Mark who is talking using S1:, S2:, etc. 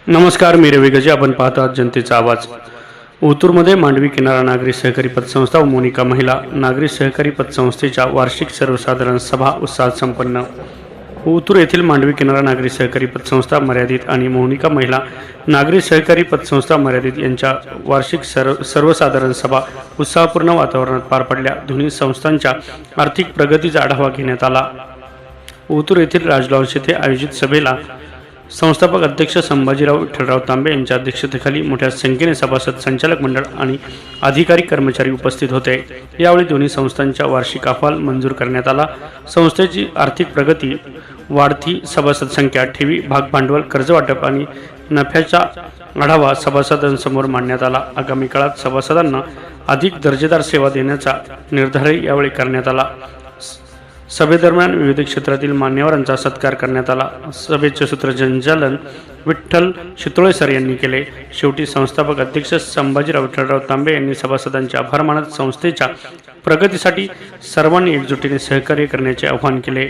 S1: नमस्कार, मी रवी गजे. आपण पाहत आहात जनतेचा आवाज. ओतूरमध्ये मांडवी किनारा नागरी सहकारी पतसंस्था व मोनिका महिला नागरी सहकारी पतसंस्थेच्या वार्षिक सर्वसाधारण सभा उत्साहात संपन्न. ओतूर येथील मांडवी किनारा नागरी सहकारी पतसंस्था मर्यादित आणि मोनिका महिला नागरी सहकारी पतसंस्था मर्यादित यांच्या वार्षिक सर्वसाधारण सभा उत्साहपूर्ण वातावरणात पार पडल्या. दोन्ही संस्थांच्या आर्थिक प्रगतीचा आढावा घेण्यात आला. ओतूर येथील राजलॉन्स येथे आयोजित सभेला संस्थापक अध्यक्ष संभाजीराव विठ्ठलराव तांबे यांच्या अध्यक्षतेखाली मोठ्या संख्येने सभासद, संचालक मंडळ आणि अधिकारी कर्मचारी उपस्थित होते. यावेळी दोन्ही संस्थांच्या वार्षिक अहवाल मंजूर करण्यात आला. संस्थेची आर्थिक प्रगती, वाढती सभासद संख्या, ठेवी, भाग भांडवल, कर्ज वाटप आणि नफ्याचा आढावा सभासदांसमोर मांडण्यात आला. आगामी काळात सभासदांना अधिक दर्जेदार सेवा देण्याचा निर्धारही यावेळी करण्यात आला. सभेदरम्यान विविध क्षेत्रातील मान्यवरांचा सत्कार करण्यात आला. सभेचे सूत्रसंचालन विठ्ठल शितोळे सर यांनी केले. शेवटी संस्थापक अध्यक्ष संभाजीराव विठ्ठलराव तांबे यांनी सभासदांचे आभार मानत संस्थेच्या प्रगतीसाठी सर्वांनी एकजुटीने सहकार्य करण्याचे आवाहन केले.